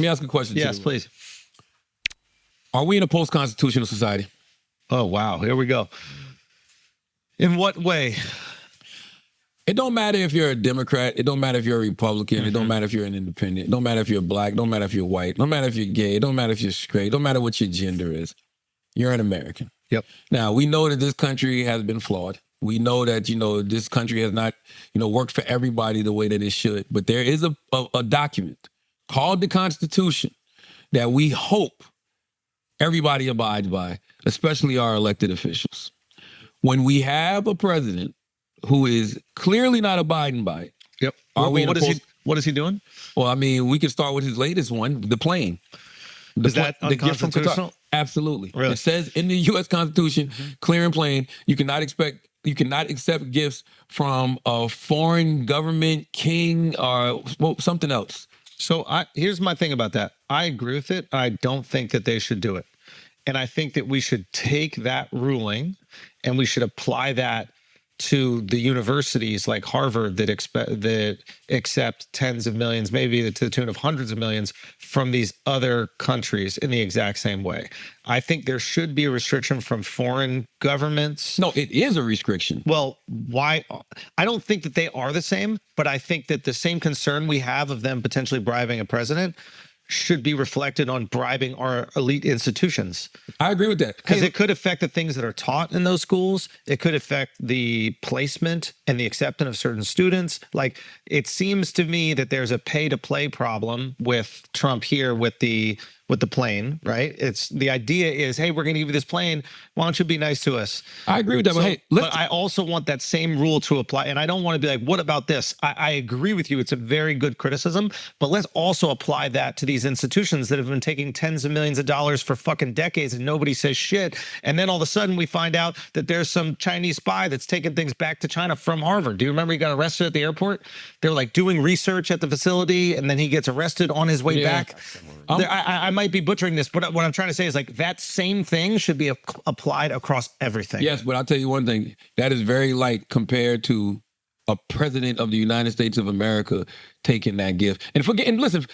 me ask a question. Yes, please. Are we in a post-constitutional society? Oh, wow. Here we go. In what way? It don't matter if you're a Democrat. It don't matter if you're a Republican. It don't matter if you're an independent. It don't matter if you're black. It don't matter if you're white. It don't matter if you're gay. It don't matter if you're straight. It don't matter what your gender is. You're an American. Yep. Now, we know that this country has been flawed. We know that, this country has not, worked for everybody the way that it should. But there is a document called the Constitution that we hope everybody abides by, especially our elected officials. When we have a president who is clearly not abiding by it. Yep. What is he doing? Well, I mean, we can start with his latest one, the plane. Is that unconstitutional? Absolutely. Really? It says in the U.S. Constitution, clear and plain, you cannot accept gifts from a foreign government, king, or something else. So here's my thing about that. I agree with it. I don't think that they should do it. And I think that we should take that ruling and we should apply that to the universities like Harvard that accept tens of millions, maybe to the tune of hundreds of millions from these other countries in the exact same way. I think there should be a restriction from foreign governments. No, it is a restriction. Well, why? I don't think that they are the same, but I think that the same concern we have of them potentially bribing a president should be reflected on bribing our elite institutions. I agree with that. Because it could affect the things that are taught in those schools. It could affect the placement and the acceptance of certain students. Like, it seems to me that there's a pay-to-play problem with Trump here with the plane, right? It's the idea is, hey, we're going to give you this plane. Why don't you be nice to us? I agree with that. But I also want that same rule to apply. And I don't want to be like, what about this? I agree with you. It's a very good criticism, but let's also apply that to these institutions that have been taking tens of millions of dollars for fucking decades and nobody says shit. And then all of a sudden we find out that there's some Chinese spy that's taking things back to China from Harvard. Do you remember he got arrested at the airport? They were like doing research at the facility and then he gets arrested on his way back. I might be butchering this, but what I'm trying to say is like that same thing should be applied across everything. Yes, but I'll tell you one thing. That is very light compared to a president of the United States of America taking that gift. And listen,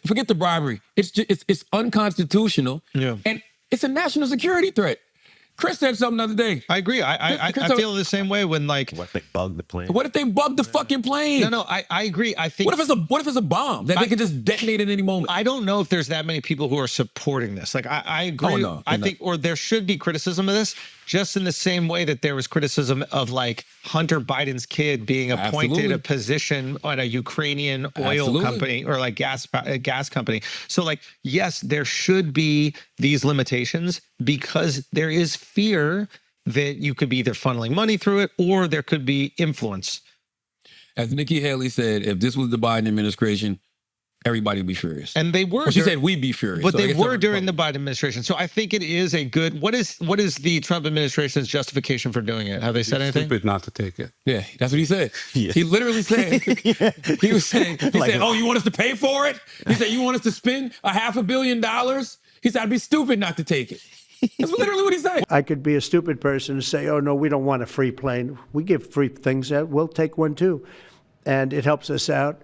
forget the bribery. It's unconstitutional. Yeah. And it's a national security threat. Chris said something the other day. I agree. I feel the same way when like. What if they bug the plane? What if they bug the fucking plane? No, I agree. I think. What if it's a bomb that they can just detonate at any moment? I don't know if there's that many people who are supporting this. Like I agree. Oh, no, I think, or there should be criticism of this, just in the same way that there was criticism of like Hunter Biden's kid being appointed a position on a Ukrainian oil company or like gas company. So like, yes, there should be these limitations because there is fear that you could be either funneling money through it or there could be influence. As Nikki Haley said, if this was the Biden administration, everybody would be furious. And they were. Well, she said we'd be furious. But they were during the Biden administration. So I think it is a good. What is the Trump administration's justification for doing it? Have they said anything? Stupid not to take it. Yeah, that's what he said. Yeah. He literally said, he was saying, he said, oh, you want us to pay for it? He said, you want us to spend $500 million? He said, I'd be stupid not to take it. That's literally what he said. I could be a stupid person and say, oh, no, we don't want a free plane. We give free things out. We'll take one, too. And it helps us out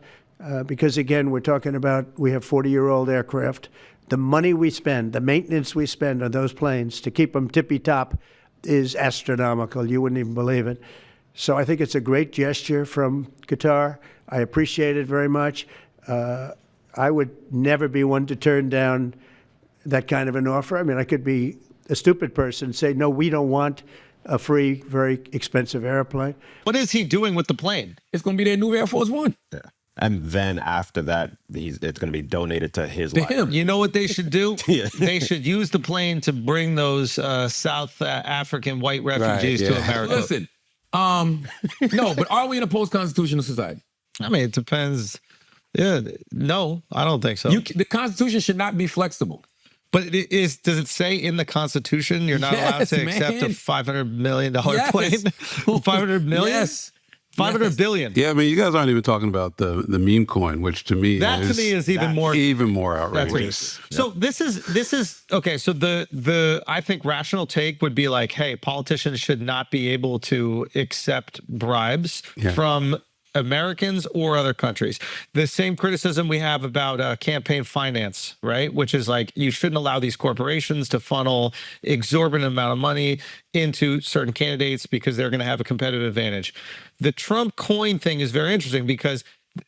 because, again, we're talking about we have 40-year-old aircraft. The money we spend, the maintenance we spend on those planes to keep them tippy-top is astronomical. You wouldn't even believe it. So I think it's a great gesture from Qatar. I appreciate it very much. I would never be one to turn down that kind of an offer. I mean, I could be a stupid person and say, no, we don't want a free, very expensive airplane. What is he doing with the plane? It's going to be their new Air Force One. Yeah. And then after that, it's going to be donated to his life. You know what they should do? Yeah. They should use the plane to bring those South African white refugees to America. Listen, no, but are we in a post-constitutional society? I mean, it depends. Yeah, no, I don't think so. The Constitution should not be flexible. But does it say in the Constitution you're not allowed to accept a $500 million plane? 500 million? Yes. 500 billion. Yeah, I mean, you guys aren't even talking about the meme coin, which to me is even more outrageous. So this is okay. So the I think rational take would be like, hey, politicians should not be able to accept bribes from Americans or other countries. The same criticism we have about campaign finance, right? Which is like, you shouldn't allow these corporations to funnel exorbitant amount of money into certain candidates because they're going to have a competitive advantage. The Trump coin thing is very interesting because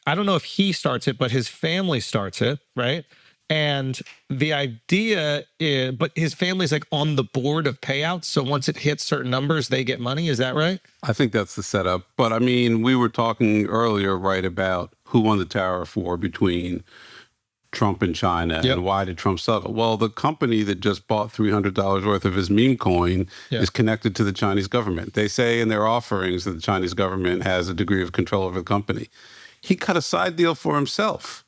I don't know if he starts it, but his family starts it, right? And the idea is, but his family's like on the board of payouts. So once it hits certain numbers, they get money. Is that right? I think that's the setup. But I mean, we were talking earlier, right, about who won the tariff war between Trump and China, and why did Trump settle? Well, the company that just bought $300 worth of his meme coin is connected to the Chinese government. They say in their offerings that the Chinese government has a degree of control over the company. He cut a side deal for himself.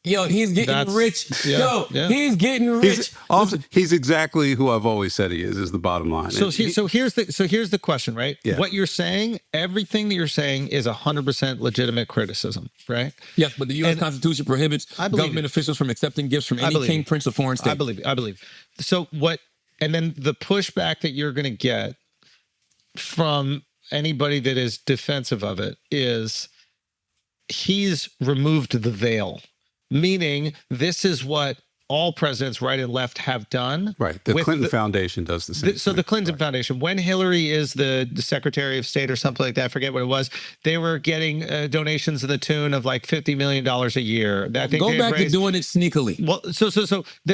Yo, he's getting rich. He's getting rich. He's exactly who I've always said he is the bottom line. So here's the question, right? Yeah. What you're saying, everything that you're saying is 100% legitimate criticism, right? Yes, but the U.S. Constitution prohibits government officials from accepting gifts from any king, prince, or foreign state. I believe. So what, and then the pushback that you're going to get from anybody that is defensive of it is he's removed the veil. Meaning, this is what all presidents, right and left, have done. Right. The Clinton Foundation does the same. So the Clinton Foundation, when Hillary is the Secretary of State or something like that, I forget what it was, they were getting donations to the tune of like $50 million a year. I think go back to doing it sneakily. Well,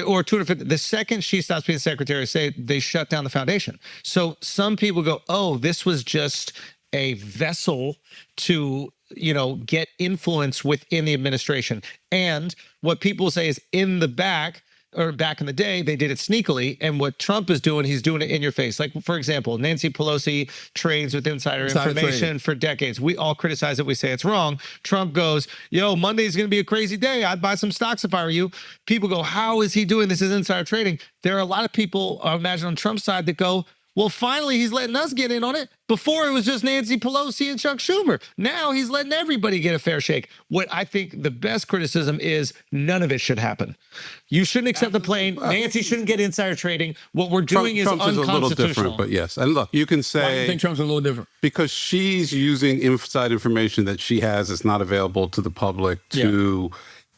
or 250. The second she stops being Secretary of State, they shut down the foundation. So some people go, oh, this was just a vessel to get influence within the administration. And what people say is back in the day, they did it sneakily. And what Trump is doing, he's doing it in your face. Like, for example, Nancy Pelosi trades with insider information for decades. We all criticize it. We say it's wrong. Trump goes, yo, Monday's going to be a crazy day. I'd buy some stocks if I were you. People go, how is he doing this? Is insider trading. There are a lot of people, I imagine, on Trump's side that go, well, finally, he's letting us get in on it. Before, it was just Nancy Pelosi and Chuck Schumer. Now he's letting everybody get a fair shake. What I think the best criticism is none of it should happen. You shouldn't accept the plane. Nancy shouldn't get insider trading. What we're doing is unconstitutional. Trump's is a little different, but yes. And look, you can say... Why do you think Trump's a little different? Because she's using inside information that she has that's not available to the public to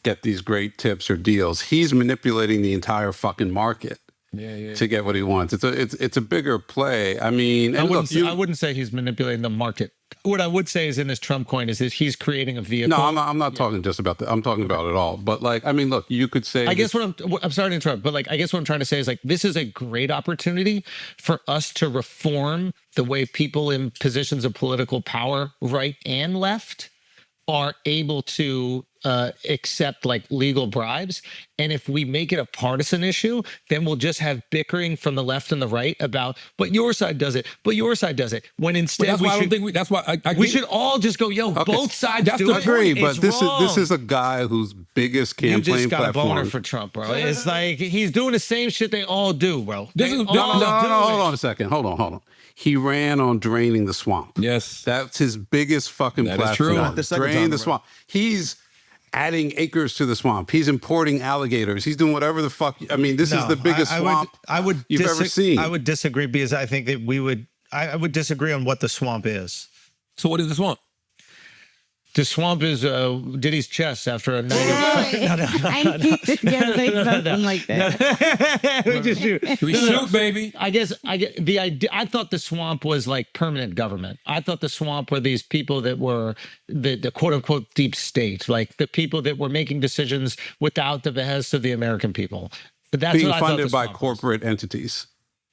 get these great tips or deals. He's manipulating the entire fucking market. To get what he wants. It's a bigger play. I mean, I wouldn't say he's manipulating the market. What I would say is in this Trump coin is he's creating a vehicle. No, I'm not talking just about that. I'm talking about it all. But like, I mean, look, you could say. I guess I'm sorry to interrupt, but like, I guess what I'm trying to say is like, this is a great opportunity for us to reform the way people in positions of political power, right and left, are able to accept like legal bribes. And if we make it a partisan issue, then we'll just have bickering from the left and the right about, but your side does it, but your side does it. When instead we should all just go, yo, both sides do it. I agree, but this is a guy whose biggest campaign platform. You just got a boner for Trump, bro. It's like he's doing the same shit they all do, bro. Hold on a second. Hold on. He ran on draining the swamp. Yes. That's his biggest fucking platform. Drain the swamp. He's adding acres to the swamp. He's importing alligators. He's doing whatever the fuck. I mean, this is the biggest swamp you've ever seen. I would disagree because I think that I would disagree on what the swamp is. So what is the swamp? The swamp is Diddy's chest after a night I knew you were gonna say something like that. We shoot, baby. I guess the idea. I thought the swamp was like permanent government. I thought the swamp were these people that were the quote unquote deep state, like the people that were making decisions without the behest of the American people. But that's being what I thought funded by corporate entities.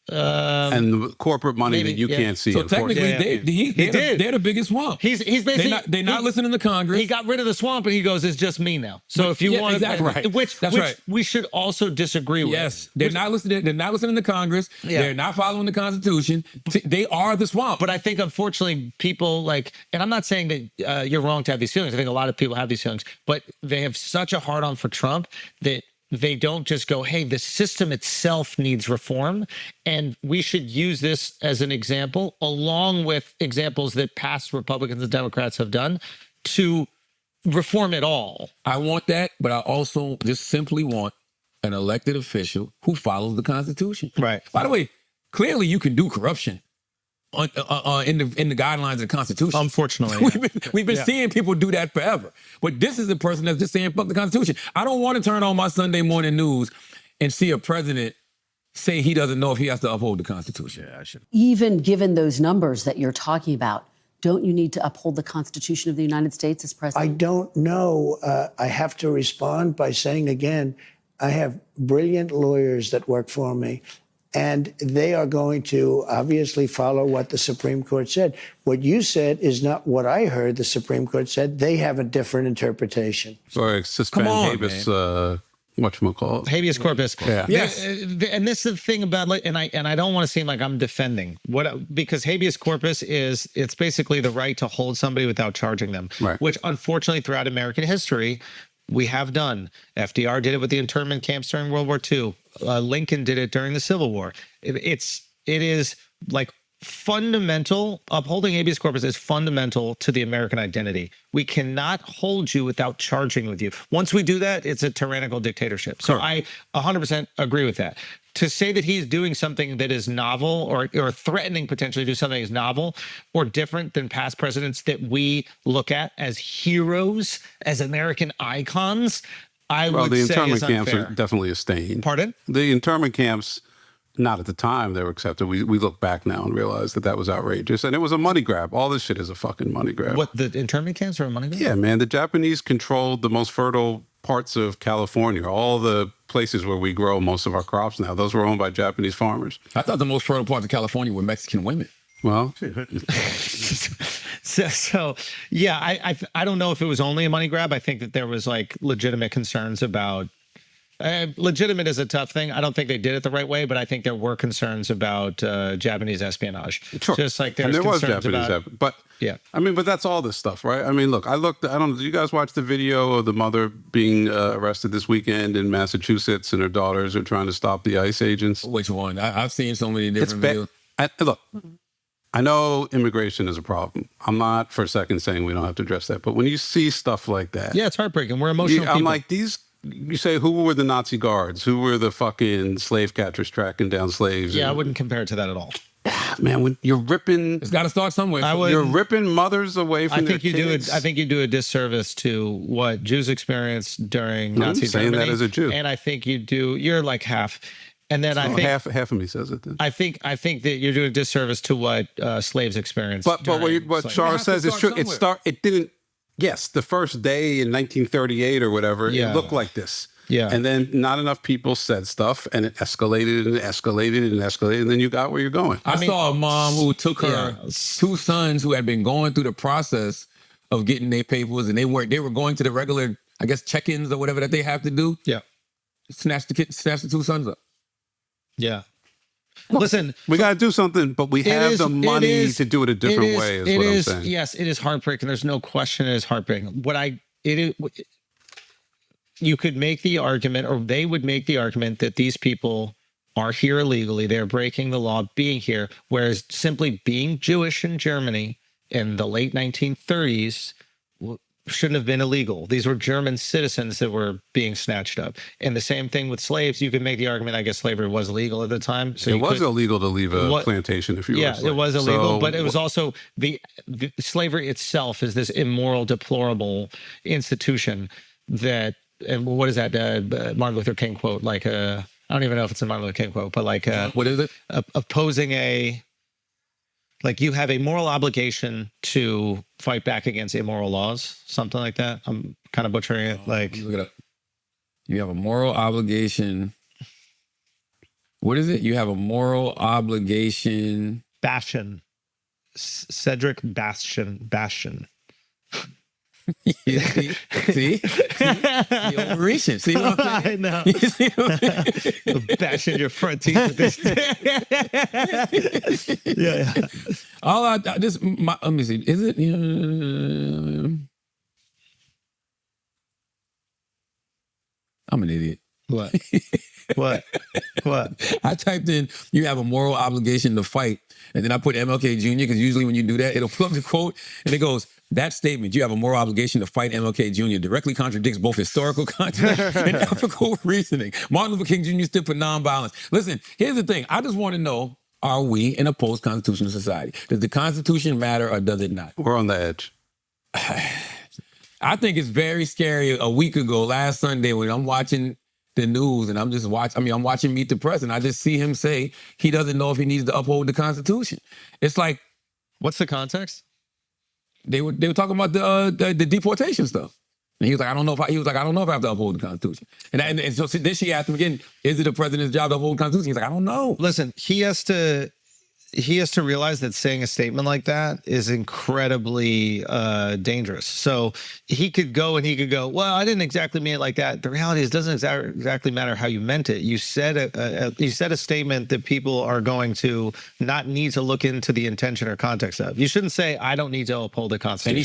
And corporate money that you can't see. So technically, they're the biggest swamp. He's basically they're not listening to Congress. He got rid of the swamp and he goes, "It's just me now." So if you want, exactly. which we should also disagree with. Yes, they're not listening. They're not listening to Congress. Yeah. They're not following the Constitution. They are the swamp. But I think, unfortunately, people like, and I'm not saying that you're wrong to have these feelings. I think a lot of people have these feelings, but they have such a hard-on for Trump that they don't just go, hey, the system itself needs reform, and we should use this as an example, along with examples that past Republicans and Democrats have done, to reform it all. I want that, but I also just simply want an elected official who follows the Constitution. Right. By the way, clearly you can do corruption. in the guidelines of the Constitution. Unfortunately, we've been seeing people do that forever. But this is a person that's just saying fuck the Constitution. I don't want to turn on my Sunday morning news and see a president say he doesn't know if he has to uphold the Constitution. Yeah, I should. Even given those numbers that you're talking about, don't you need to uphold the Constitution of the United States as I president? don't know. I have to respond by saying again, I have brilliant lawyers that work for me, and they are going to obviously follow what the Supreme Court said. What you said is not what I heard the Supreme Court said. They have a different interpretation. Or suspend Come on, habeas, whatchamacallit? habeas corpus. Yeah. Yes. And this is the thing about, and I don't want to seem like I'm defending because habeas corpus it's basically the right to hold somebody without charging them, Right. which unfortunately throughout American history we have done. FDR did it with the internment camps during World War II. Lincoln did it during the Civil War. It is like fundamental. Upholding habeas corpus is fundamental to the American identity. We cannot hold you without charging with you. Once we do that, it's a tyrannical dictatorship. So I 100% agree with that. To say that he's doing something that is novel or threatening potentially to do something that's novel or different than past presidents that we look at as heroes, as American icons, Well, would the say internment is camps unfair. are definitely a stain. Pardon? The internment camps, not at the time they were accepted. We look back now and realize that was outrageous. And it was a money grab. All this shit is a fucking money grab. What, the internment camps are a money grab? Yeah, man. The Japanese controlled the most fertile parts of California. All the places where we grow most of our crops now, those were owned by Japanese farmers. I thought the most fertile parts of California were Mexican women. Well, So yeah, I don't know if it was only a money grab. I think that there was like legitimate concerns about. Legitimate is a tough thing. I don't think they did it the right way, but I think there were concerns about Japanese espionage. sure. Just like and there was concerns Japanese, about, but yeah. I mean, but that's all this stuff, right? I mean, look, I don't know. Do you guys watch the video of the mother being arrested this weekend in Massachusetts, and her daughters are trying to stop the ICE agents? Which one? I've seen so many It's different bad. videos. Look, I know immigration is a problem. I'm not for a second saying we don't have to address that, but when you see stuff like that, Yeah, it's heartbreaking. We're emotional I'm people. like, these. You say, who were the Nazi guards? Who were the fucking slave catchers tracking down slaves? Yeah, I And- wouldn't compare it to that at all. man, when you're ripping, It's got to start somewhere. I would- you're ripping mothers away from I their think you kids. I think you do a disservice to what Jews experienced during I'm Nazi saying that Germany. as a Jew. And I think you're like half. And then I Oh, think half of me says it then. I think that you're doing a disservice to what slaves experienced. But during what slavery. Char have to says is start true. somewhere. It didn't. Yes, the first day in 1938 or whatever, Yeah. it looked like this. Yeah. And then not enough people said stuff, and it escalated and escalated and escalated, and then you got where you're going. I saw a mom who took her Yeah. 2 sons who had been going through the process of getting their papers, and they were going to the regular, I guess, check-ins or whatever that they have to do. Yeah. Snatched the 2 sons up. Yeah. Listen, We got to do something, but we it have is- the money it is- to do it a different it is- way. Is it what is- I'm saying. Yes, it is heartbreaking. There's no question it is heartbreaking. You could make the argument, or they would make the argument, that these people are here illegally. They're breaking the law being here, whereas simply being Jewish in Germany in the late 1930s shouldn't have been illegal. These were German citizens that were being snatched up. And the same thing with slaves. You could make the argument, I guess slavery was legal at the time. So It you was could- illegal to leave a What- plantation if you were a yeah, slave. it was illegal, So, but it was also the slavery itself is this immoral, deplorable institution that, and what is that Martin Luther King quote? Like, I don't even know if it's a Martin Luther King quote, but like What is it? opposing like you have a moral obligation to fight back against immoral laws, something like that. I'm kind of butchering it. Like, Look it up. You have a moral obligation. What is it? You have a moral obligation. Bastion, Cedric Bastion. See? You're overreaching. See what I'm saying? I know. You see what I'm saying? Bashing your front teeth with this. yeah. All let me see. Is it? I'm an idiot. What? What? What? I typed in, you have a moral obligation to fight. And then I put MLK Jr. because usually when you do that, it'll pull up the quote and it goes, that statement, you have a moral obligation to fight MLK Jr. directly contradicts both historical context and ethical reasoning. Martin Luther King Jr. stood for nonviolence. Listen, here's the thing. I just want to know are we in a post-constitutional society? Does the Constitution matter or does it not? We're on the edge. I think it's very scary. A week ago, last Sunday, when I'm watching the news and I'm watching Meet the Press, and I just see him say he doesn't know if he needs to uphold the Constitution. It's like, what's the context? They were talking about the deportation stuff. And he was like, I don't know if I have to uphold the Constitution. And so then she asked him again, is it the president's job to uphold the Constitution? He's like, I don't know. Listen, he has to realize that saying a statement like that is incredibly dangerous. So he could go, well, I didn't exactly mean it like that. The reality is, it doesn't exactly matter how you meant it. You said a statement that people are going to not need to look into the intention or context of. You shouldn't say, I don't need to uphold the Constitution. And he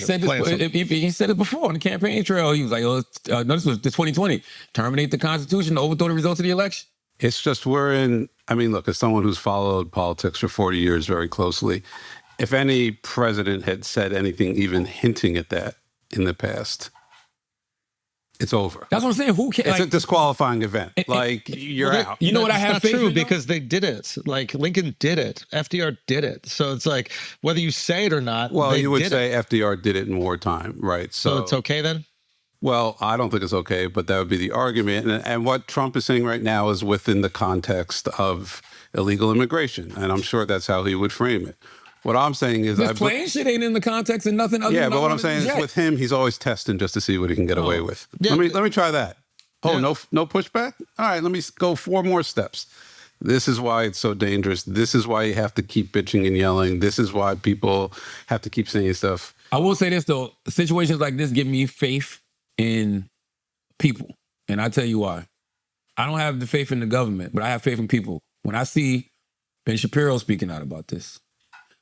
said it before on the campaign trail. He was like, no, this was the 2020. Terminate the Constitution, overthrow the results of the election. It's just look, as someone who's followed politics for 40 years very closely, if any president had said anything even hinting at that in the past, it's over. That's what I'm saying. Who cares? It's a disqualifying event. You're out. You know what I have faith in? Because they did it. Like Lincoln did it. FDR did it. So it's like, whether you say it or not, well, you would say FDR did it in wartime, right? So it's okay then? Well, I don't think it's okay, but that would be the argument. And what Trump is saying right now is within the context of illegal immigration. And I'm sure that's how he would frame it. What I'm saying is... This plain shit ain't in the context of nothing other than... Yeah, but what I'm saying is with him, he's always testing just to see what he can get away with. Yeah. Let me try that. Oh, yeah. No pushback? All right, let me go 4 more steps. This is why it's so dangerous. This is why you have to keep bitching and yelling. This is why people have to keep saying stuff. I will say this, though. Situations like this give me faith in people. And I tell you why. I don't have the faith in the government, but I have faith in people. When I see Ben Shapiro speaking out about this,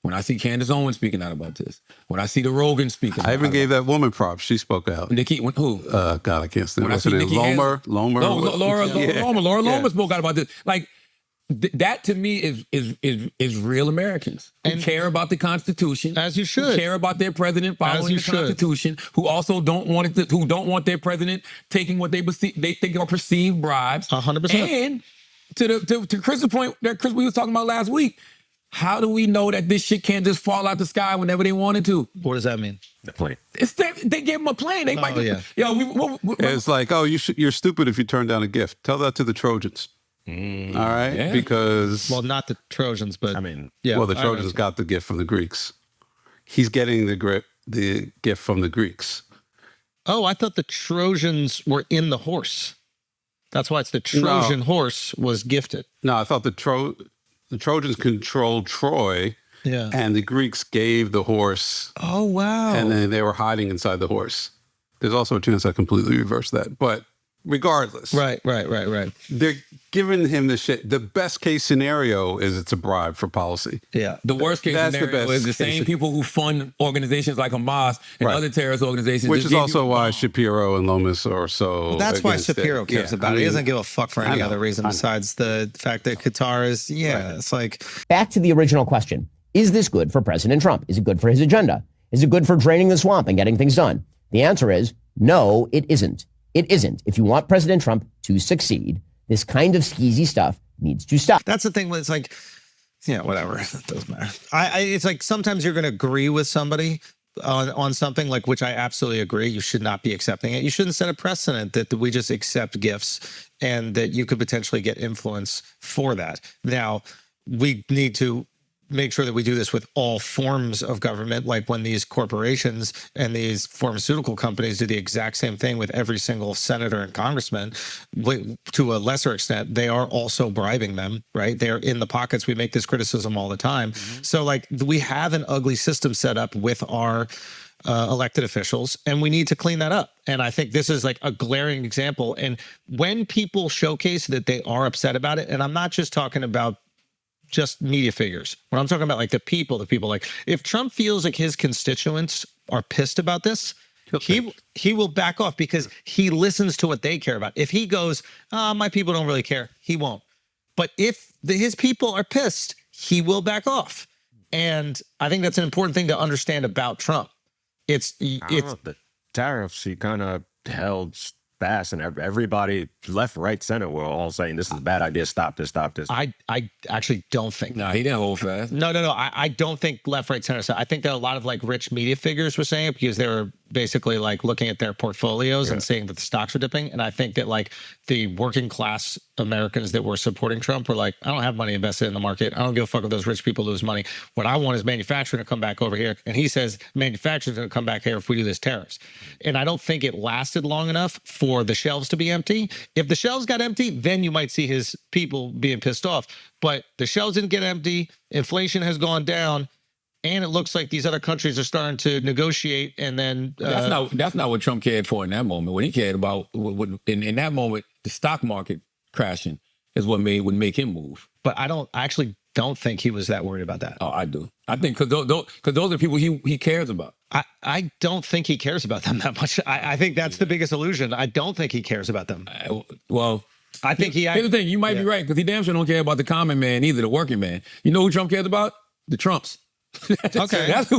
when I see Candace Owens speaking out about this, when I see the Rogan speaking out, I even gave that woman props. She spoke out. Nikki, who? God, I can't stand it. Laura Lomer spoke out about this. Like, that to me is real Americans who care about the Constitution, as you should, who care about their president following the Constitution, who also don't want their president taking what they think are perceived bribes. 100%. And to Chris's point that Chris we was talking about last week, how do we know that this shit can't just fall out the sky whenever they wanted to? What does that mean? The plane. They gave him a plane. They might. Yeah. It's like, you're stupid if you turn down a gift. Tell that to the Trojans. All right, yeah. Because not the Trojans, but the Trojans got the gift from the Greeks. He's getting the gift from the Greeks. Oh, I thought the Trojans were in the horse. That's why it's the Trojan horse was gifted. No, I thought the Trojans controlled Troy. Yeah, and the Greeks gave the horse. Oh wow! And then they were hiding inside the horse. There's also a chance I completely reversed that, but. Regardless. Right. They're giving him the shit. The best case scenario is it's a bribe for policy. Yeah. The worst case scenario is the same people who fund organizations like Hamas and other terrorist organizations. Which is also why Shapiro and Lomas are so. Well, that's why Shapiro cares about it. He doesn't give a fuck for any other reason besides the fact that Qatar is, it's like. Back to the original question. Is this good for President Trump? Is it good for his agenda? Is it good for draining the swamp and getting things done? The answer is no, it isn't. It isn't. If you want President Trump to succeed, this kind of skeezy stuff needs to stop. That's the thing. It's like, whatever. It doesn't matter. It's like sometimes you're going to agree with somebody on something, like, which I absolutely agree. You should not be accepting it. You shouldn't set a precedent that we just accept gifts and that you could potentially get influence for that. Now, we need to make sure that we do this with all forms of government, like when these corporations and these pharmaceutical companies do the exact same thing with every single senator and congressman. To a lesser extent, they are also bribing them, right? They're in the pockets. We make this criticism all the time. Mm-hmm. So like we have an ugly system set up with our elected officials, and we need to clean that up. And I think this is like a glaring example. And when people showcase that they are upset about it, and I'm not just talking about just media figures. When I'm talking about like the people like if Trump feels like his constituents are pissed about this, he will back off because he listens to what they care about. If he goes, my people don't really care, he won't. But if his people are pissed, he will back off. And I think that's an important thing to understand about Trump. It's the tariffs he kind of held fast, and everybody, left, right, center, were all saying this is a bad idea. Stop this. Stop this. I actually don't think. No, he didn't hold fast. No. I don't think left, right, center. So I think that a lot of like rich media figures were saying it because they were basically like looking at their portfolios and seeing that the stocks were dipping. And I think that like the working class Americans that were supporting Trump were like, I don't have money invested in the market. I don't give a fuck if those rich people lose money. What I want is manufacturing to come back over here. And he says manufacturing is going to come back here if we do this tariffs. And I don't think it lasted long enough for the shelves to be empty. If the shelves got empty, then you might see his people being pissed off. But the shelves didn't get empty. Inflation has gone down. And it looks like these other countries are starting to negotiate, and then that's not what Trump cared for in that moment. What he cared about in that moment, the stock market crashing is what would make him move. But I actually don't think he was that worried about that. Oh, I do. I think because those are people he cares about. I don't think he cares about them that much. I think that's the biggest illusion. I don't think he cares about them. I think here's the thing. You might be right because he damn sure don't care about the common man either, the working man. You know who Trump cares about? The Trumps. Okay, that's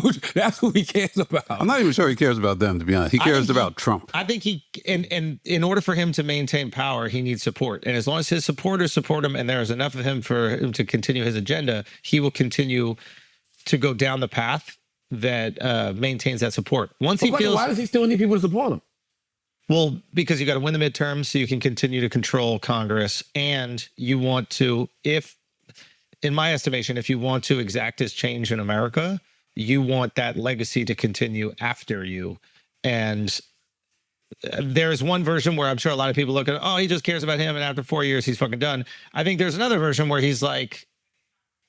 who he cares about. I'm not even sure he cares about them, to be honest. He cares about Trump. I think and in order for him to maintain power, he needs support. And as long as his supporters support him, and there is enough of him for him to continue his agenda, he will continue to go down the path that maintains that support. Once he feels, why does he still need people to support him? Well, because you got to win the midterms, so you can continue to control Congress, and you want to, in my estimation, if you want to exact this change in America, you want that legacy to continue after you. And there's one version where I'm sure a lot of people look at, oh, he just cares about him, and after 4 years, he's fucking done. I think there's another version where he's like,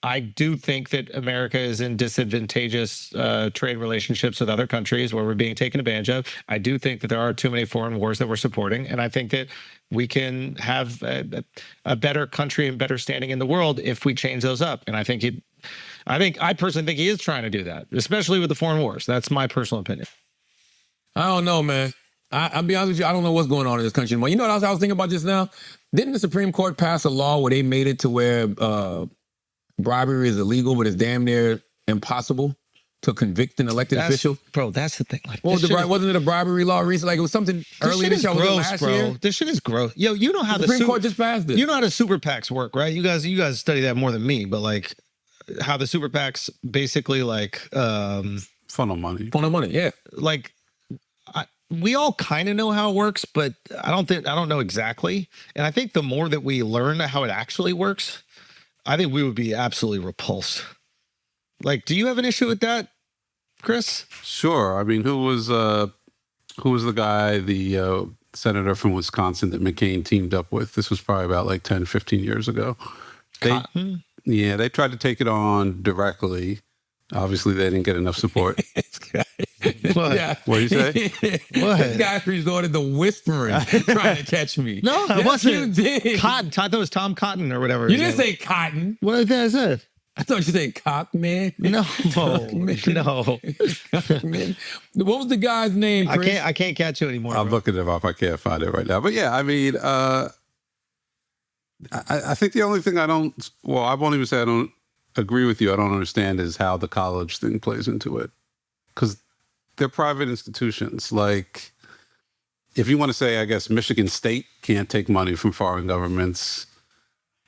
I do think that America is in disadvantageous trade relationships with other countries where we're being taken advantage of. I do think that there are too many foreign wars that we're supporting. And I think that we can have a better country and better standing in the world if we change those up. And I personally think he is trying to do that, especially with the foreign wars. That's my personal opinion. I don't know, man. I'll be honest with you. I don't know what's going on in this country anymore. You know what I was thinking about just now? Didn't the Supreme Court pass a law where they made it to where bribery is illegal, but it's damn near impossible to convict an elected official? Bro, that's the thing. Like, wasn't it a bribery law recently? Like it was something earlier this year, last year? This shit is gross. Yo, you know how the Supreme Court just passed it. You know how the super PACs work, right? You guys study that more than me, but like how the super PACs basically like funnel money. Funnel money, yeah. Like we all kind of know how it works, but I don't know exactly. And I think the more that we learn how it actually works, I think we would be absolutely repulsed. Like, do you have an issue with that, Chris? Sure. I mean, who was the guy, the senator from Wisconsin that McCain teamed up with? This was probably about like 10, 15 years ago. Cotton? Yeah, they tried to take it on directly. Obviously, they didn't get enough support. What? Yeah. What do you say? What? This guy resorted to whispering, trying to catch me. No, it Yes, wasn't. you did. Cotton. I thought it was Tom Cotton or whatever. You his didn't name say cotton. was. What did I say? I thought you said cock, man. No, Man. no. Man. What was the guy's name, Chris? I can't catch you anymore. I'm looking it up. I can't find it right now. But yeah, I mean, I think the only thing I won't even say I don't agree with you. I don't understand is how the college thing plays into it. Because they're private institutions. Like, if you want to say, I guess, Michigan State can't take money from foreign governments,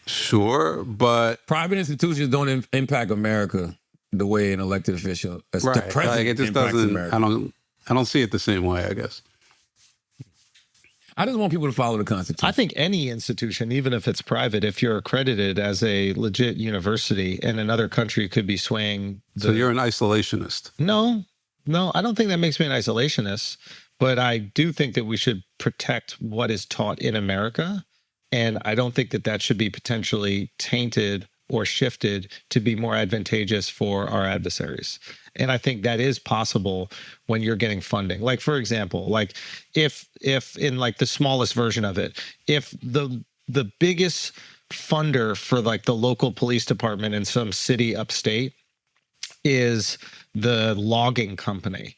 sure, but Private institutions don't impact America the way an elected official, the right, president, like, it just impacts doesn't. America. I don't see it the same way, I guess. I just want people to follow the Constitution. I think any institution, even if it's private, if you're accredited as a legit university and another country could be swaying. So you're an isolationist. No, I don't think that makes me an isolationist, but I do think that we should protect what is taught in America. And I don't think that that should be potentially tainted or shifted to be more advantageous for our adversaries. And I think that is possible when you're getting funding. Like, for example, like if in like the smallest version of it, if the biggest funder for like the local police department in some city upstate is the logging company,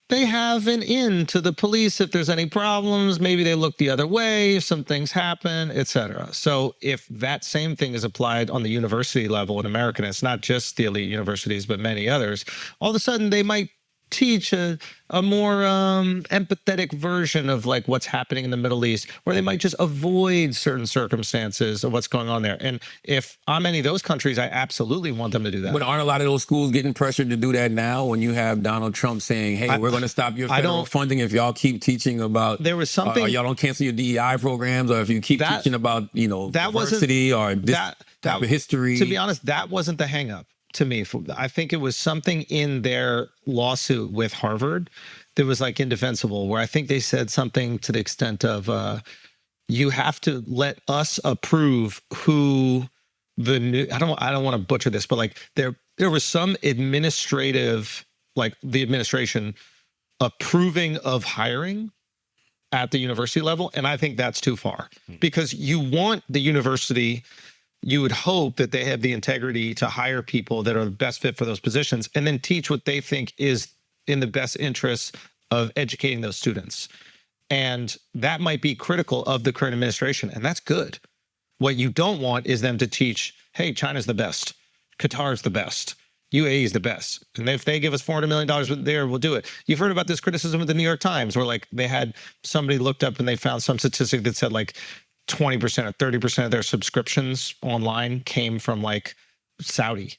they have an in to the police if there's any problems. Maybe they look the other way if some things happen, etc. So if that same thing is applied on the university level in America, and it's not just the elite universities, but many others, all of a sudden they might teach a more empathetic version of like what's happening in the Middle East, where they might just avoid certain circumstances of what's going on there. And if I'm any of those countries, I absolutely want them to do that. But aren't a lot of those schools getting pressured to do that now when you have Donald Trump saying, hey, we're going to stop your federal funding if y'all keep teaching about, there was something, or y'all don't cancel your DEI programs, or if you keep teaching about, you know, that diversity or this type of history. To be honest, that wasn't the hang up. To me, I think it was something in their lawsuit with Harvard that was like indefensible, where I think they said something to the extent of, you have to let us approve who the new, I don't want to butcher this, but like there was some administrative, like the administration approving of hiring at the university level. And I think that's too far, because you want the university, you would hope that they have the integrity to hire people that are the best fit for those positions and then teach what they think is in the best interests of educating those students. And that might be critical of the current administration, and that's good. What you don't want is them to teach, hey, China's the best, Qatar's the best, UAE is the best. And if they give us $400 million there, we'll do it. You've heard about this criticism of the New York Times, where like they had somebody looked up and they found some statistic that said like 20% or 30% of their subscriptions online came from like Saudi.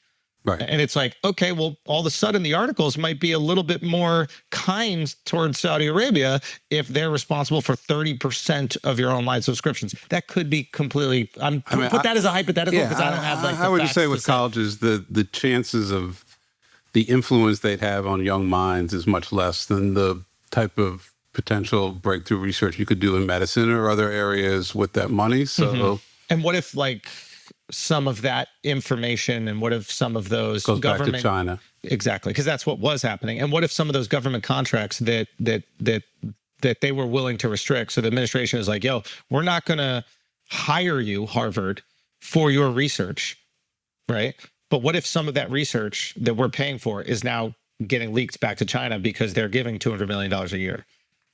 Right. And it's like, okay, well, all of a sudden the articles might be a little bit more kind towards Saudi Arabia if they're responsible for 30% of your online subscriptions. That could be completely, put that as a hypothetical, because I don't have like the I would just facts say with colleges, the chances of the influence they'd have on young minds is much less than the type of potential breakthrough research you could do in medicine or other areas with that money. So, and what if like some of that information, and what if some of those goes government, back to China? Exactly, because that's what was happening. And what if some of those government contracts that they were willing to restrict? So the administration is like, yo, we're not going to hire you, Harvard, for your research, right? But what if some of that research that we're paying for is now getting leaked back to China because they're giving $200 million a year?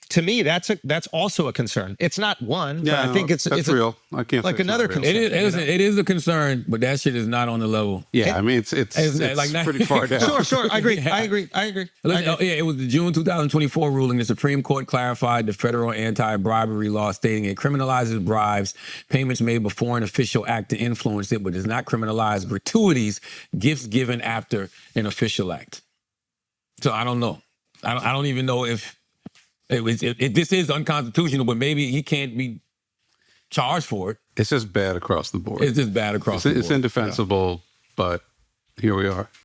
To me, that's also a concern. It's not one, but I think it's real. I can't like say another concern. concern. It is a concern, but that shit is not on the level. Yeah, I mean it's like pretty far down. Sure. I agree. It was the June 2024 ruling. The Supreme Court clarified the federal anti-bribery law, stating it criminalizes bribes, payments made before an official act to influence it, but does not criminalize gratuities, gifts given after an official act. So I don't know. I don't even know if this is unconstitutional, but maybe he can't be charged for it. It's just bad across the board. It's just bad across the board. It's indefensible, but here we are.